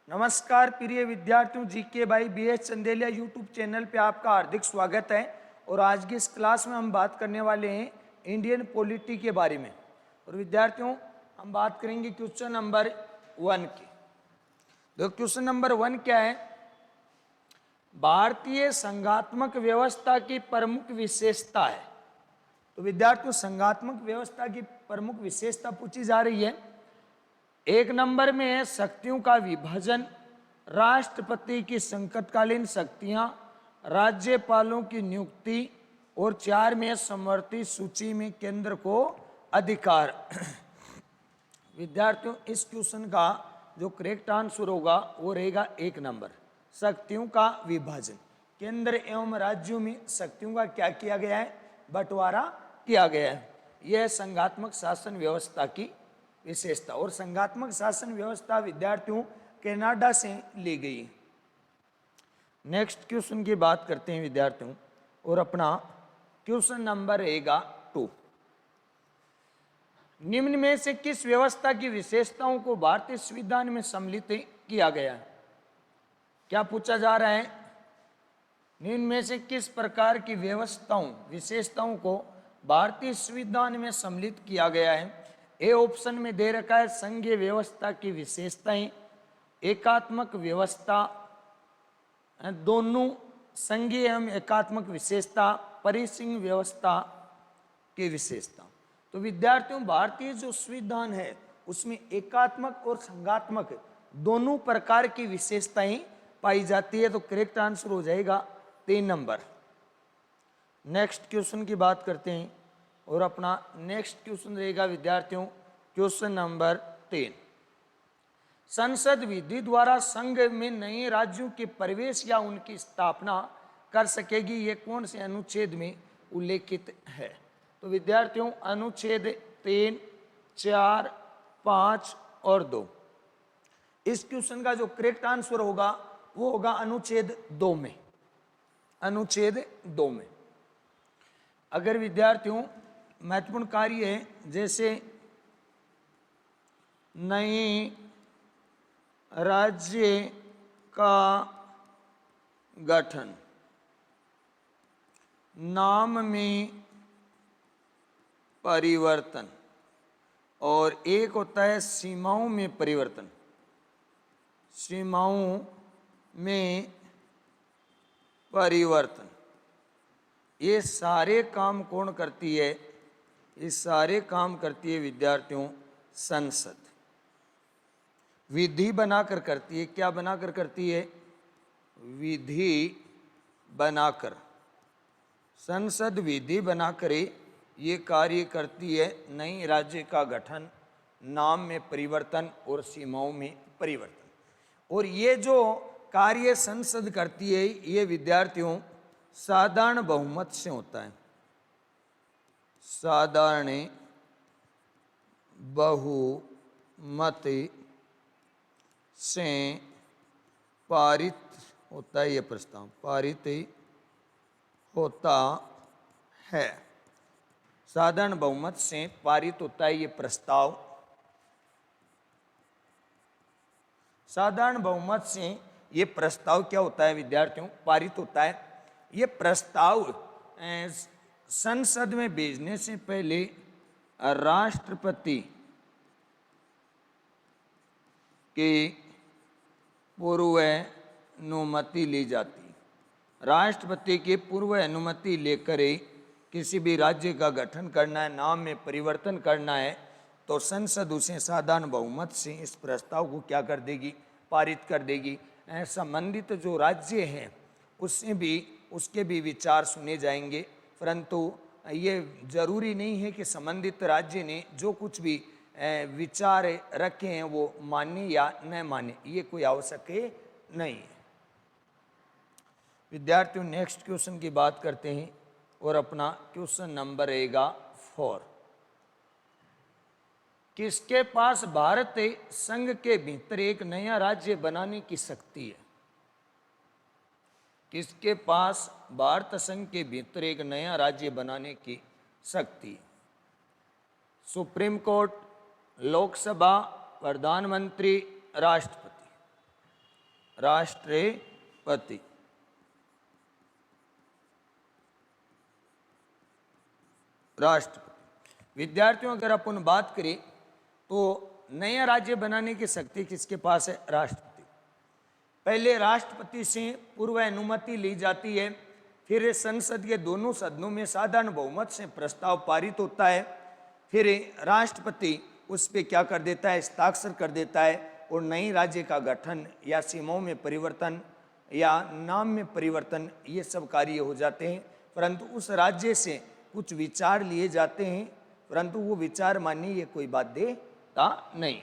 नमस्कार प्रिय विद्यार्थियों, जीके भाई BH चंदेलिया यूट्यूब चैनल पे आपका हार्दिक स्वागत है। और आज की इस क्लास में हम बात करने वाले हैं इंडियन पॉलिटी के बारे में। और विद्यार्थियों, हम बात करेंगे क्वेश्चन नंबर 1 की। तो क्वेश्चन नंबर 1 क्या है? भारतीय संघात्मक व्यवस्था की प्रमुख विशेषता है। तो विद्यार्थियों, संघात्मक व्यवस्था की प्रमुख विशेषता पूछी जा रही है। 1 नंबर में है शक्तियों का विभाजन, राष्ट्रपति की संकटकालीन शक्तियां, राज्यपालों की नियुक्ति, और 4 में समवर्ती सूची में केंद्र को अधिकार। विद्यार्थियों, इस क्वेश्चन का जो करेक्ट आंसर होगा वो रहेगा 1 नंबर, शक्तियों का विभाजन। केंद्र एवं राज्यों में शक्तियों का क्या किया गया है? बंटवारा किया गया है। यह संघात्मक शासन व्यवस्था की विशेषता। और संघात्मक शासन व्यवस्था विद्यार्थियों कनाडा से ली गई। नेक्स्ट क्वेश्चन की बात करते हैं विद्यार्थियों, और अपना क्वेश्चन नंबर रहेगा 2। निम्न में से किस व्यवस्था की विशेषताओं को भारतीय संविधान में सम्मिलित किया गया है? क्या पूछा जा रहा है? निम्न में से किस प्रकार की विशेषताओं को भारतीय संविधान में सम्मिलित किया गया है? ए ऑप्शन में दे रखा है संघीय व्यवस्था की विशेषताएं, एकात्मक व्यवस्था, दोनों संघीय एवं एकात्मक विशेषता, परिसिंह व्यवस्था की विशेषता। तो विद्यार्थियों, भारतीय जो संविधान है उसमें एकात्मक और संघात्मक दोनों प्रकार की विशेषताएं पाई जाती है। तो करेक्ट आंसर हो जाएगा 3 नंबर। नेक्स्ट क्वेश्चन की बात करते हैं, और अपना नेक्स्ट क्वेश्चन रहेगा विद्यार्थियों क्वेश्चन नंबर 3। संसद विधि द्वारा संघ में नए राज्यों के प्रवेश या उनकी स्थापना कर सकेगी, ये कौन से अनुच्छेद में उल्लेखित है? तो विद्यार्थियों, अनुच्छेद 3, 4, 5 और 2। इस क्वेश्चन का जो करेक्ट आंसर होगा वो होगा अनुच्छेद 2 में। अनुच्छेद 2 में अगर विद्यार्थियों महत्वपूर्ण कार्य है जैसे नए राज्य का गठन, नाम में परिवर्तन, और एक होता है सीमाओं में परिवर्तन। सीमाओं में परिवर्तन, ये सारे काम कौन करती है? ये सारे काम करती है विद्यार्थियों संसद। विधि बनाकर करती है। क्या बनाकर करती है? विधि बनाकर। संसद विधि बनाकर ये कार्य करती है। नई राज्य का गठन, नाम में परिवर्तन और सीमाओं में परिवर्तन। और ये जो कार्य संसद करती है ये विद्यार्थियों साधारण बहुमत से होता है। साधारण बहुमत से पारित होता है। ये प्रस्ताव पारित होता है। साधारण बहुमत से पारित होता है ये प्रस्ताव। साधारण बहुमत से ये प्रस्ताव क्या होता है विद्यार्थियों? पारित होता है। ये प्रस्ताव संसद में भेजने से पहले राष्ट्रपति की पूर्व अनुमति ली जाती। राष्ट्रपति की पूर्व अनुमति लेकर किसी भी राज्य का गठन करना है, नाम में परिवर्तन करना है, तो संसद उसे साधारण बहुमत से इस प्रस्ताव को क्या कर देगी? पारित कर देगी। संबंधित जो राज्य हैं उसके भी विचार सुने जाएंगे, परंतु ये जरूरी नहीं है कि संबंधित राज्य ने जो कुछ भी विचार रखे हैं वो माने या न माने, ये कोई आवश्यक नहीं है। विद्यार्थियों, नेक्स्ट क्वेश्चन की बात करते हैं, और अपना क्वेश्चन नंबर रहेगा 4। किसके पास भारत संघ के भीतर एक नया राज्य बनाने की शक्ति है? किसके पास भारत संघ के भीतर एक नया राज्य बनाने की शक्ति है? सुप्रीम कोर्ट, लोकसभा, प्रधानमंत्री, राष्ट्रपति। राष्ट्रपति। राष्ट्रपति। विद्यार्थियों अगर अपन बात करें तो नया राज्य बनाने की शक्ति किसके पास है? राष्ट्रपति। पहले राष्ट्रपति से पूर्व अनुमति ली जाती है, फिर संसद के दोनों सदनों में साधारण बहुमत से प्रस्ताव पारित होता है, फिर राष्ट्रपति उस पर क्या कर देता है? हस्ताक्षर कर देता है और नई राज्य का गठन या सीमाओं में परिवर्तन या नाम में परिवर्तन ये सब कार्य हो जाते हैं। परंतु उस राज्य से कुछ विचार लिए जाते हैं, परंतु वो विचार मानने ये कोई बाध्यता नहीं।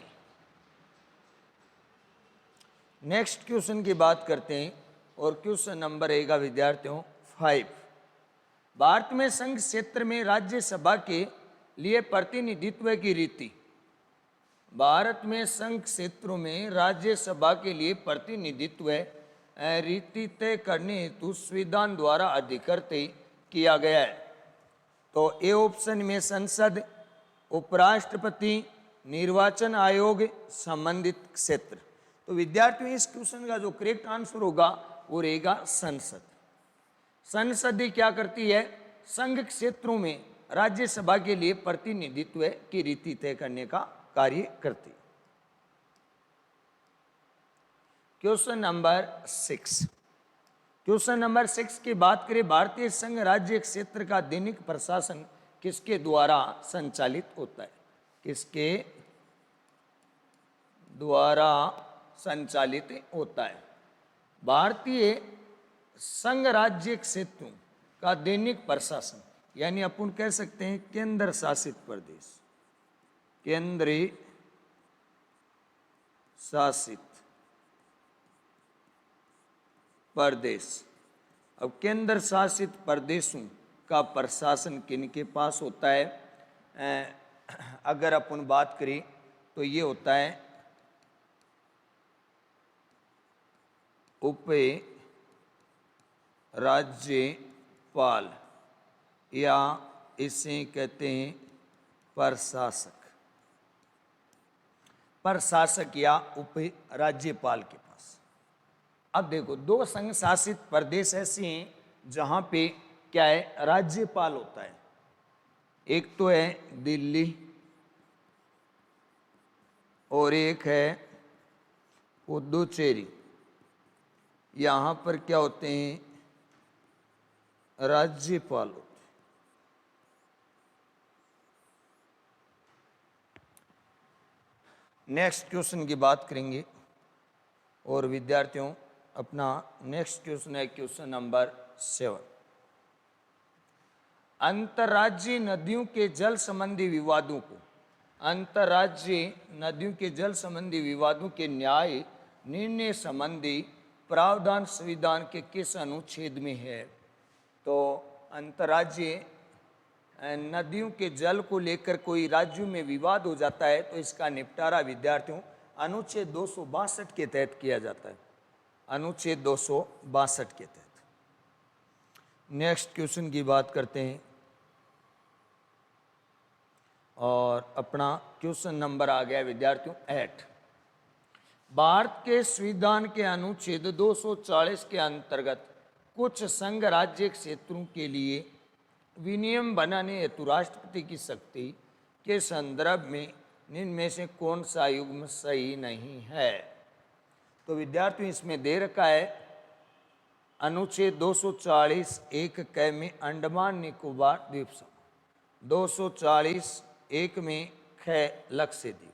नेक्स्ट क्वेश्चन की बात करते हैं और क्वेश्चन नंबर रहेगा विद्यार्थियों 5। भारत में संघ क्षेत्र में राज्यसभा के लिए प्रतिनिधित्व की रीति। भारत में संघ क्षेत्रों में राज्यसभा के लिए प्रतिनिधित्व रीति तय करने हेतु संविधान द्वारा अधिकृत किया गया है। तो ए ऑप्शन में संसद, उपराष्ट्रपति, निर्वाचन आयोग, संबंधित क्षेत्र। तो विद्यार्थियों इस क्वेश्चन का जो करेक्ट आंसर होगा वो रहेगा संसद। संसद क्या करती है? संघ क्षेत्रों में राज्यसभा के लिए प्रतिनिधित्व की रीति तय करने का कार्य करती। Question number 6। क्वेश्चन नंबर 6 की बात करें, भारतीय संघ राज्य क्षेत्र का दैनिक प्रशासन किसके द्वारा संचालित होता है? किसके द्वारा संचालित होता है? भारतीय संघ राज्य क्षेत्रों का दैनिक प्रशासन यानी अपन कह सकते हैं केंद्र शासित प्रदेश, केंद्रीय शासित प्रदेश। अब केंद्र शासित प्रदेशों का प्रशासन किनके पास होता है? अगर अपन बात करें तो ये होता है उप राज्यपाल या इसे कहते हैं प्रशासक। प्रशासक या उप राज्यपाल के पास। अब देखो दो संघ शासित प्रदेश ऐसे हैं जहां पे क्या है? राज्यपाल होता है। एक तो है दिल्ली और एक है पुदुचेरी। यहां पर क्या होते हैं? राज्यपाल होते हैं। नेक्स्ट क्वेश्चन की बात करेंगे और विद्यार्थियों अपना नेक्स्ट क्वेश्चन है क्वेश्चन नंबर 7। अंतर्राज्यीय नदियों के जल संबंधी विवादों को, अंतर्राज्यीय नदियों के जल संबंधी विवादों के न्याय निर्णय संबंधी प्रावधान संविधान के किस अनुच्छेद में है? तो अंतर्राज्यीय नदियों के जल को लेकर कोई राज्यों में विवाद हो जाता है तो इसका निपटारा विद्यार्थियों अनुच्छेद 262 के तहत किया जाता है। अनुच्छेद 262 के तहत। नेक्स्ट क्वेश्चन की बात करते हैं और अपना क्वेश्चन नंबर आ गया विद्यार्थियों 8। भारत के संविधान के अनुच्छेद 240 के अंतर्गत कुछ संघ राज्य क्षेत्रों के लिए विनियम बनाने हेतु राष्ट्रपति की शक्ति के संदर्भ में इनमें से कौन सा युग्म सही नहीं है? तो विद्यार्थियों इसमें दे रखा है अनुच्छेद 240 एक क में अंडमान निकोबार द्वीप समूह, 240 एक में ख लक्षद्वीप,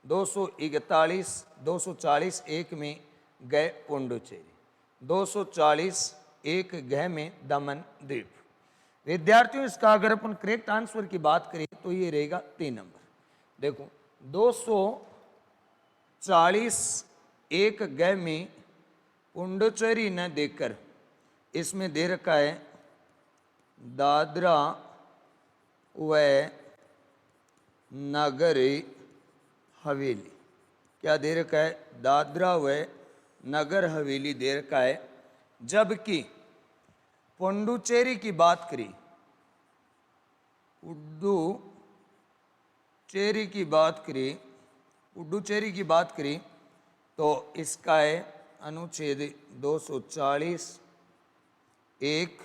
240 एक में ग पुडुचेरी, 240 एक घ में दमन द्वीप। विद्यार्थियों इसका अगर अपन करेक्ट आंसर की बात करें तो ये रहेगा 3 नंबर। देखो 240 एक ग में पुडुचेरी न देकर इसमें दे रखा है दादरा व नगर हवेली। क्या दे रखा है? दादरा व नगर हवेली दे रखा है। जबकि पुडुचेरी की बात करी, पुडुचेरी की बात करी तो इसका है अनुच्छेद 240 एक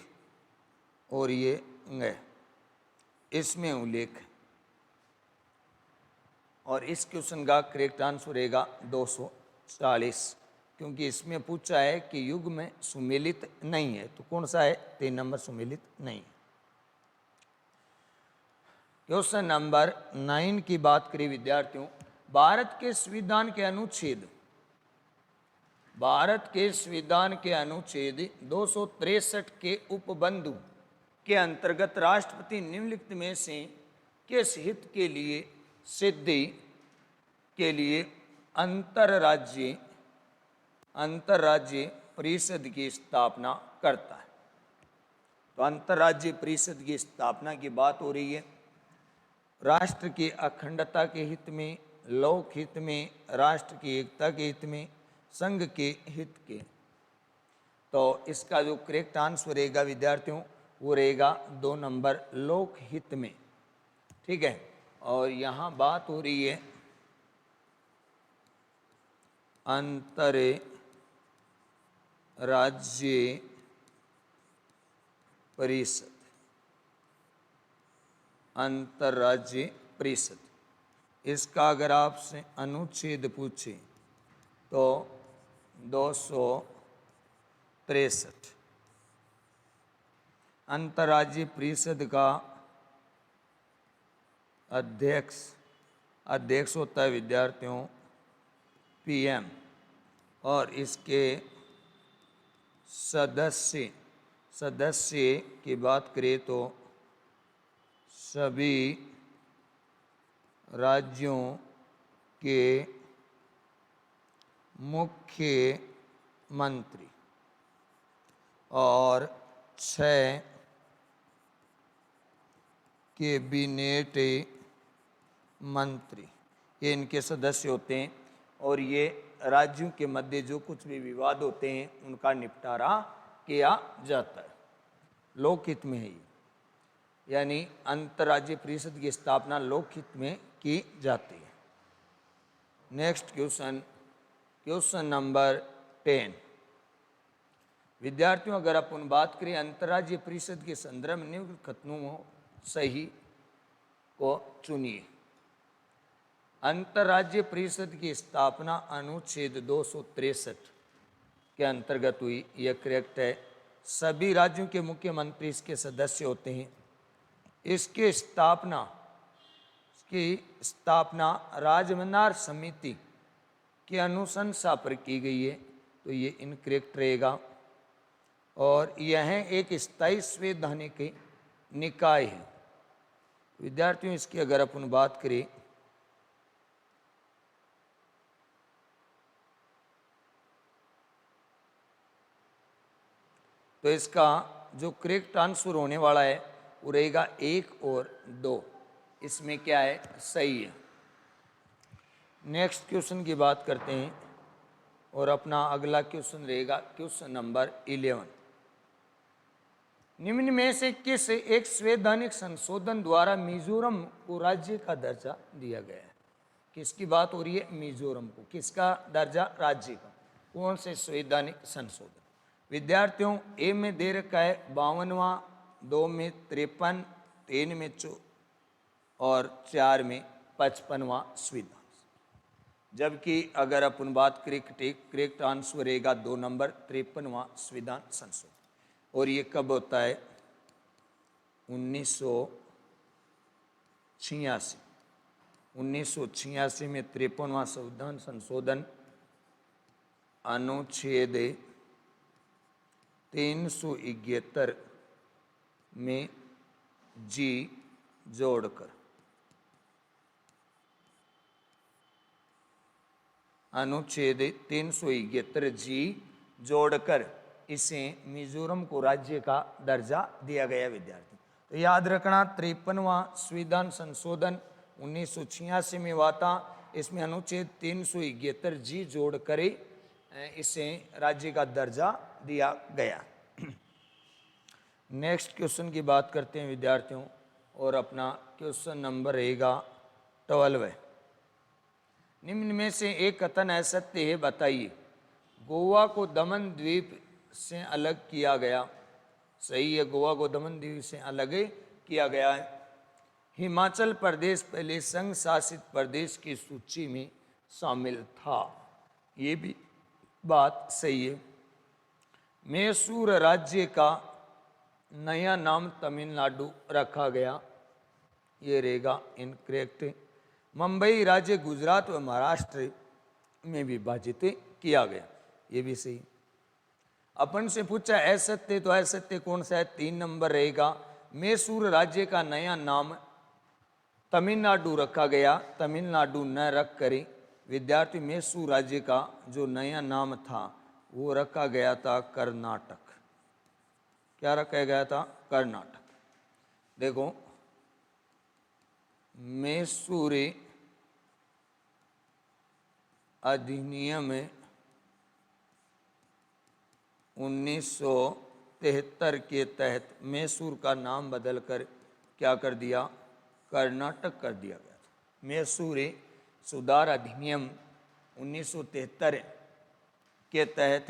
और ये ग, इसमें उल्लेख है। और इस क्वेश्चन का करेक्ट आंसर रहेगा 240, क्योंकि इसमें पूछा है कि युग में सुमेलित नहीं है। तो कौन सा है? 3 नंबर सुमेलित नहीं है। क्वेश्चन नंबर 9 की बात करें विद्यार्थियों, भारत के संविधान के अनुच्छेद 263 के उपबंधु के अंतर्गत राष्ट्रपति निम्नलिखित में से किस हित के लिए सिद्धि के लिए अंतर्राज्यीय परिषद की स्थापना करता है? तो अंतर्राज्यीय परिषद की स्थापना की बात हो रही है। राष्ट्र की अखंडता के हित में, लोक हित में, राष्ट्र की एकता के हित में, संघ के हित के। तो इसका जो करेक्ट आंसर रहेगा विद्यार्थियों वो रहेगा 2 नंबर, लोक हित में। ठीक है। और यहाँ बात हो रही है अंतर्राज्यीय परिषद, अंतर्राज्यीय परिषद। इसका अगर आपसे अनुच्छेद पूछे तो 263 अंतर्राज्यीय परिषद का अध्यक्ष होता है विद्यार्थियों पीएम, और इसके सदस्य की बात करें तो सभी राज्यों के मुख्यमंत्री और 6 कैबिनेट मंत्री, ये इनके सदस्य होते हैं। और ये राज्यों के मध्य जो कुछ भी विवाद होते हैं उनका निपटारा किया जाता है। लोकहित में है ये, यानी अंतर्राज्यीय परिषद की स्थापना लोकहित में की जाती है। नेक्स्ट क्वेश्चन नंबर 10 विद्यार्थियों, अगर अपन बात करें अंतर्राज्यीय परिषद के संदर्भ में निम्न कथनों सही को चुनिए। अंतर्राज्यीय परिषद की स्थापना अनुच्छेद 263 के अंतर्गत हुई, यह करेक्ट है। सभी राज्यों के मुख्यमंत्री इसके सदस्य होते हैं। इसकी स्थापना राजमंडार समिति की अनुशंसा पर की गई है, तो ये इनकरेक्ट रहेगा। और यह एक स्थायी संवैधानिक निकाय है। विद्यार्थियों, इसकी अगर अपन बात करें तो इसका जो करेक्ट आंसर होने वाला है वो रहेगा 1 और 2। इसमें क्या है? सही है। नेक्स्ट क्वेश्चन की बात करते हैं और अपना अगला क्वेश्चन रहेगा क्वेश्चन नंबर 11। निम्न में से किस एक संवैधानिक संशोधन द्वारा मिजोरम को राज्य का दर्जा दिया गया है? किसकी बात हो रही है? मिजोरम को किसका दर्जा? राज्य का। कौन से संवैधानिक संशोधन? विद्यार्थियों, ए में दे रखा है 52वां, 2 में 53, 3 में 4 और 4 में 55वां संविधान। जबकि अगर अपन बात करें करेक्ट आंसर रहेगा 2 नंबर 53वां संविधान संशोधन। और ये कब होता है? 1986 में 53वां संविधान संशोधन अनुच्छेद 371 में जी जोड़कर, अनुच्छेद 371 जी जोड़कर इसे मिजोरम को राज्य का दर्जा दिया गया। विद्यार्थी, तो याद रखना 53वां संविधान संशोधन 1986 में हुआ था। इसमें अनुच्छेद 371 जी जोड़कर इसे राज्य का दर्जा दिया गया। नेक्स्ट क्वेश्चन की बात करते हैं विद्यार्थियों, और अपना क्वेश्चन नंबर रहेगा 12 है। निम्न में से एक कथन असत्य है, बताइए। गोवा को दमन द्वीप से अलग किया गया। सही है, गोवा को दमन द्वीप से अलग किया गया है। हिमाचल प्रदेश पहले संघ शासित प्रदेश की सूची में शामिल था। ये भी बात सही है। मैसूर राज्य का नया नाम तमिलनाडु रखा गया। ये रहेगा इनकरेक्ट। मुंबई राज्य गुजरात व महाराष्ट्र में विभाजित किया गया। ये भी सही। अपन से पूछा असत्य, तो असत्य कौन सा है? 3 नंबर रहेगा। मैसूर राज्य का नया नाम तमिलनाडु रखा गया। तमिलनाडु न रख करे विद्यार्थी, मैसूर राज्य का जो नया नाम था वो रखा गया था कर्नाटक। क्या रखा गया था? कर्नाटक। देखो, मैसूरी अधिनियम 1973 के तहत मैसूर का नाम बदलकर क्या कर दिया? कर्नाटक कर दिया गया था। मैसूरी सुधार अधिनियम 1973 के तहत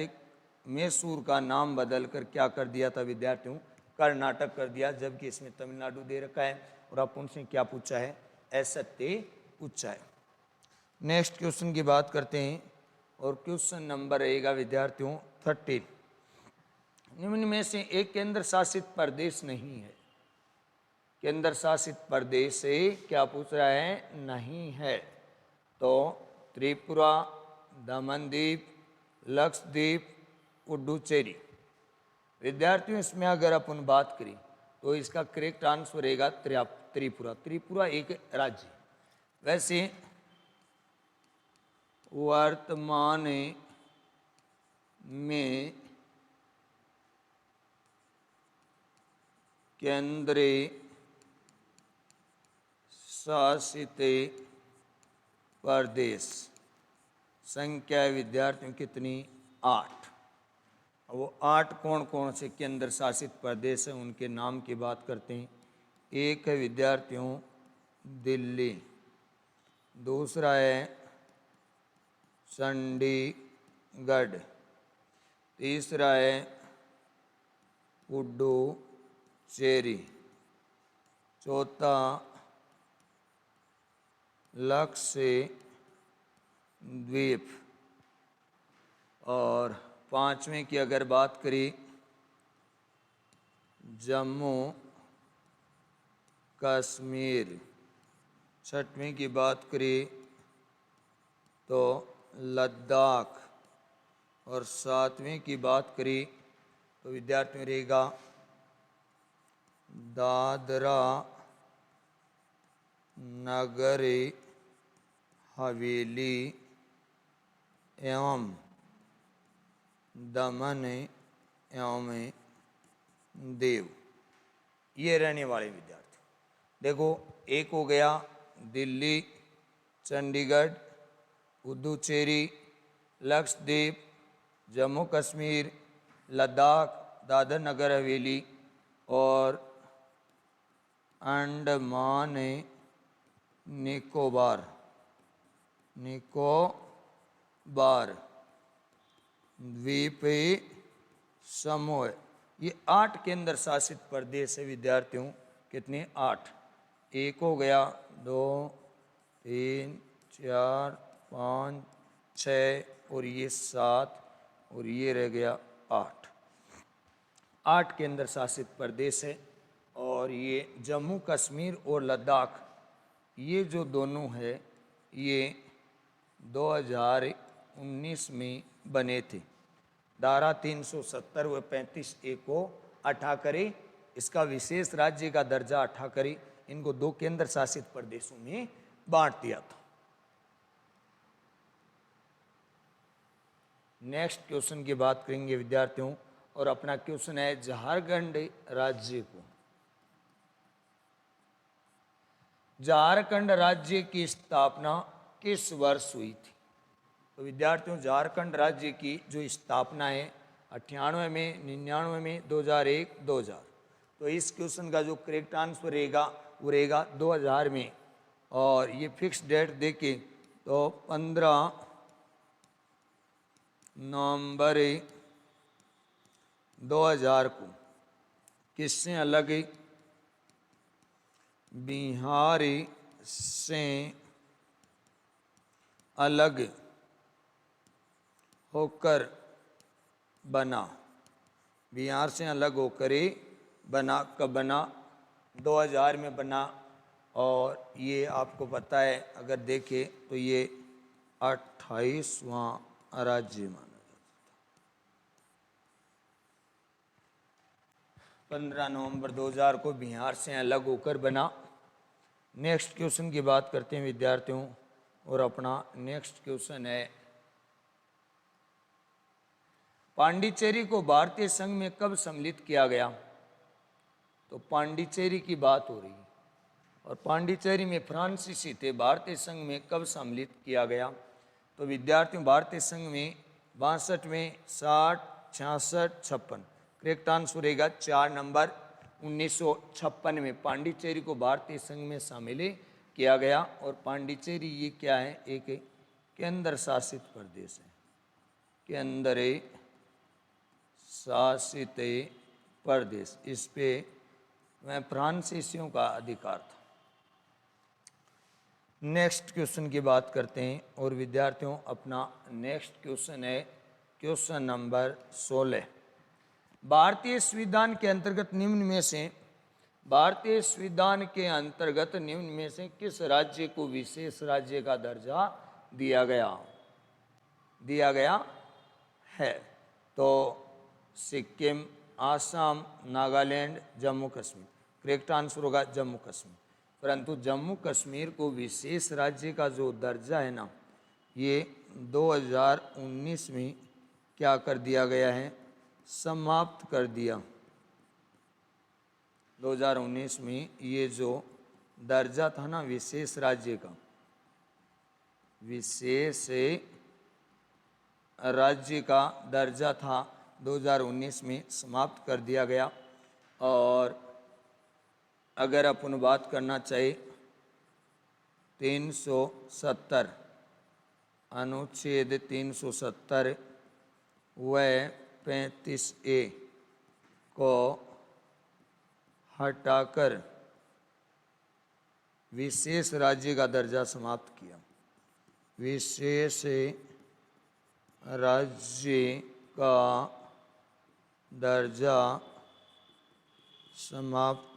मैसूर का नाम बदलकर क्या कर दिया था विद्यार्थियों? कर्नाटक कर दिया, जबकि इसमें तमिलनाडु दे रखा है। और आप उनसे क्या पूछा है? असत्य पूछा है। नेक्स्ट क्वेश्चन की बात करते हैं और क्वेश्चन नंबर रहेगा विद्यार्थियों 13। निम्न में से एक केंद्र शासित प्रदेश नहीं है। केंद्र शासित प्रदेश से क्या पूछ रहा है? नहीं है। तो त्रिपुरा, दमनदीप, लक्षद्वीप, पुडुचेरी। विद्यार्थियों इसमें अगर अपन बात करें तो इसका करेक्ट आंसर रहेगा त्रिपुरा। त्रिपुरा एक राज्य। वैसे वर्तमान में केंद्रीय शासित प्रदेश संख्या विद्यार्थियों कितनी? 8। वो 8 कौन कौन से केंद्र शासित प्रदेश हैं उनके नाम की बात करते हैं। एक है विद्यार्थियों दिल्ली, दूसरा है चंडीगढ़, तीसरा है पुडुचेरी, चौथा लक्षद्वीप, और 5वें की अगर बात करें जम्मू कश्मीर, 6वें की बात करें तो लद्दाख, और 7वें की बात करें तो विद्यार्थियों रहेगा दादरा नगर हवेली एवं दमन एवं दीव। ये रहने वाले विद्यार्थी। देखो, एक हो गया दिल्ली, चंडीगढ़, पुडुचेरी, लक्षद्वीप, जम्मू कश्मीर, लद्दाख, दादर नगर हवेली और अंडमान निकोबार द्वीपीय समूह। ये 8 केंद्र शासित प्रदेश है विद्यार्थियों। कितने? 8। एक हो गया, 2, 3, 4, 5, 6 और ये 7 और ये रह गया 8। 8 केंद्र शासित प्रदेश है। और ये जम्मू कश्मीर और लद्दाख, ये जो दोनों है ये 2019 में बने थे। धारा 370 व 35A को हटा करे, इसका विशेष राज्य का दर्जा हटा करे, इनको 2 केंद्र शासित प्रदेशों में बांट दिया था। नेक्स्ट क्वेश्चन की बात करेंगे विद्यार्थियों, और अपना क्वेश्चन है झारखंड राज्य को। झारखंड राज्य की स्थापना किस वर्ष हुई थी? तो विद्यार्थियों झारखंड राज्य की जो स्थापना है 98 में, 99 में, 2001, 2000। तो इस क्वेश्चन का जो करेक्ट आंसर रहेगा वो रहेगा 2000 में। और ये फिक्स डेट देके तो 15 नवंबर 2000 को किससे अलग? बिहार से अलग होकर बना। बिहार से अलग होकर ही बना। कब बना? 2000 में बना। और ये आपको पता है, अगर देखें तो ये 28वां राज्य माना जाता है। 15 नवंबर 2000 को बिहार से अलग होकर बना। नेक्स्ट क्वेश्चन की बात करते हैं विद्यार्थियों, और अपना नेक्स्ट क्वेश्चन है, पांडिचेरी को भारतीय संघ में कब सम्मिलित किया गया? तो पांडिचेरी की बात हो रही है, और पांडिचेरी में फ्रांसीसी थे। भारतीय संघ में कब सम्मिलित किया गया? तो विद्यार्थियों, भारतीय संघ में 62 में, 60, 66, 56। करेक्ट आंसर रहेगा 4 नंबर। 1956 में पांडिचेरी को भारतीय संघ में शामिल किया गया। और पांडिचेरी ये क्या है? एक केंद्र शासित प्रदेश है। केंद्र शासित प्रदेश, इस पे वह फ्रांसीसियों का अधिकार था। नेक्स्ट क्वेश्चन की बात करते हैं, और विद्यार्थियों अपना नेक्स्ट क्वेश्चन है क्वेश्चन नंबर 16। भारतीय संविधान के अंतर्गत निम्न में से, भारतीय संविधान के अंतर्गत निम्न में से किस राज्य को विशेष राज्य का दर्जा दिया गया है? तो सिक्किम, आसाम, नागालैंड, जम्मू कश्मीर। करेक्ट आंसर होगा जम्मू कश्मीर। परंतु जम्मू कश्मीर को विशेष राज्य का जो दर्जा है ना, ये 2019 में क्या कर दिया गया है? समाप्त कर दिया। 2019 में ये जो दर्जा था ना विशेष राज्य का, विशेष राज्य का दर्जा था, 2019 में समाप्त कर दिया गया। और अगर अपन बात करना चाहे 370 अनुच्छेद 370 व 35A को हटाकर विशेष राज्य का दर्जा समाप्त किया। विशेष राज्य का दर्जा समाप्त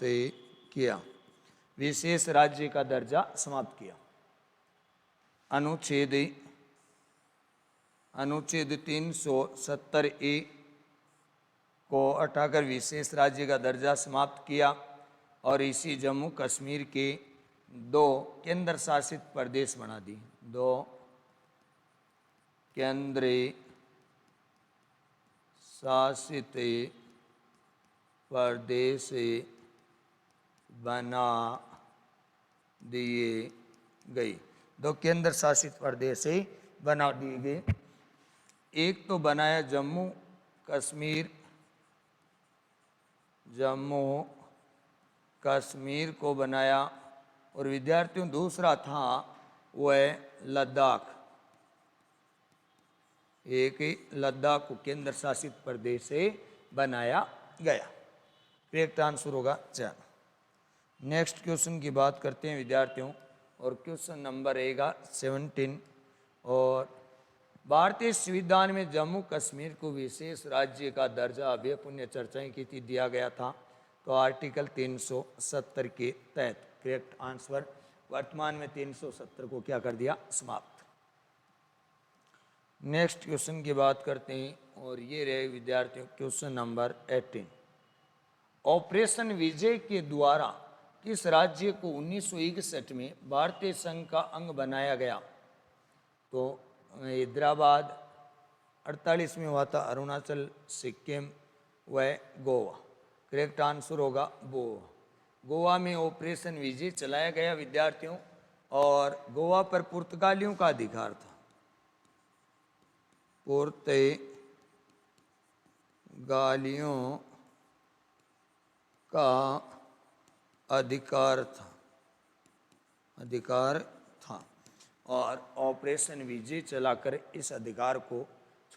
किया। विशेष राज्य का दर्जा समाप्त किया। अनुच्छेद 370A को हटाकर विशेष राज्य का दर्जा समाप्त किया। और इसी जम्मू कश्मीर के 2 केंद्र शासित प्रदेश बना दी। 2 केंद्र शासित प्रदेश बना दिए गए। 2 केंद्र शासित प्रदेश बना दिए गए। एक तो बनाया जम्मू कश्मीर को बनाया। और विद्यार्थियों दूसरा था वह लद्दाख। एक लद्दाख को केंद्र शासित प्रदेश से बनाया गया। करेक्ट आंसर होगा 4। नेक्स्ट क्वेश्चन की बात करते हैं विद्यार्थियों, और क्वेश्चन नंबर रहेगा 17। और भारतीय संविधान में जम्मू कश्मीर को विशेष राज्य का दर्जा अभी पुण्य चर्चाएं की थी, दिया गया था। तो आर्टिकल 370 के तहत करेक्ट आंसर। वर्तमान में 370 को क्या कर दिया? समाप्त। नेक्स्ट क्वेश्चन की बात करते हैं, और ये रहे विद्यार्थियों क्वेश्चन नंबर 18। ऑपरेशन विजय के द्वारा किस राज्य को 1961 में भारतीय संघ का अंग बनाया गया? तो हैदराबाद, 48 में हुआ था अरुणाचल, सिक्किम व गोवा। करेक्ट आंसर होगा गोवा। गोवा में ऑपरेशन विजय चलाया गया विद्यार्थियों, और गोवा पर पुर्तगालियों का अधिकार था। पुर्तगालियों का अधिकार था। और ऑपरेशन विजय चलाकर इस अधिकार को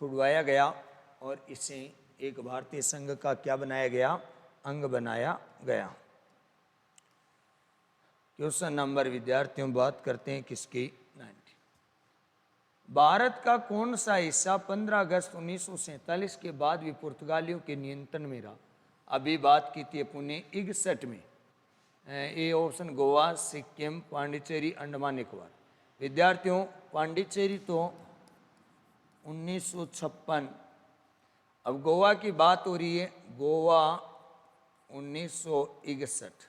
छुड़वाया गया और इसे एक भारतीय संघ का क्या बनाया गया, अंग बनाया गया। क्वेश्चन नंबर विद्यार्थियों बात करते हैं किसकी, 90। भारत का कौन सा हिस्सा 15 अगस्त 1947 के बाद भी पुर्तगालियों के नियंत्रण में रहा? अभी बात की थी पुणे 61 में। A option Goa, Sikkim, Pondicherry, Andaman Nicobar. विद्यार्थियों पांडिचेरी तो 1956, अब गोवा की बात हो रही है, गोवा 1961।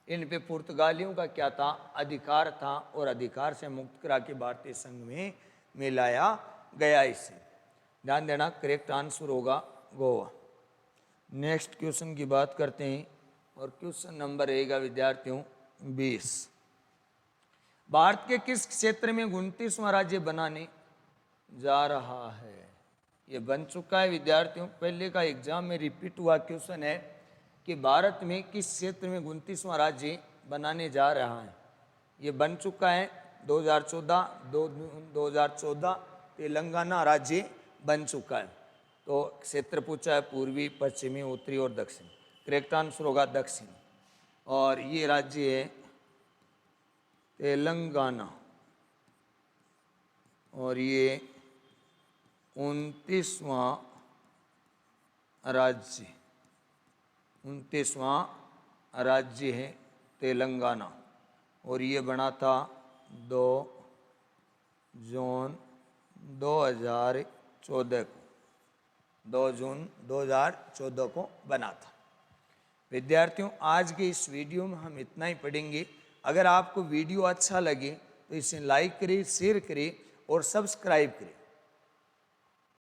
इन पे पुर्तगालियों का क्या था, अधिकार था, और अधिकार से मुक्त करा के भारतीय संघ में मिलाया गया। इसे ध्यान देना, करेक्ट आंसर होगा गोवा। नेक्स्ट क्वेश्चन की बात करते हैं और क्वेश्चन नंबर रहेगा विद्यार्थियों 20। भारत के किस क्षेत्र में 29वां राज्य बनाने जा रहा है? ये बन चुका है विद्यार्थियों, पहले का एग्जाम में रिपीट हुआ क्वेश्चन है कि भारत में किस क्षेत्र में 29वां राज्य बनाने जा रहा है। ये बन चुका है 2014 तेलंगाना राज्य बन चुका है। तो क्षेत्र पूछा है पूर्वी, पश्चिमी, उत्तरी और दक्षिण। करेक्ट आंसर होगा दक्षिण, और ये राज्य है तेलंगाना, और ये 29वां राज्य है तेलंगाना, और ये बना था 2 जून 2014 को, 2 जून 2014 को बना था। विद्यार्थियों आज के इस वीडियो में हम इतना ही पढ़ेंगे। अगर आपको वीडियो अच्छा लगे तो इसे लाइक करें, शेयर करें और सब्सक्राइब करें।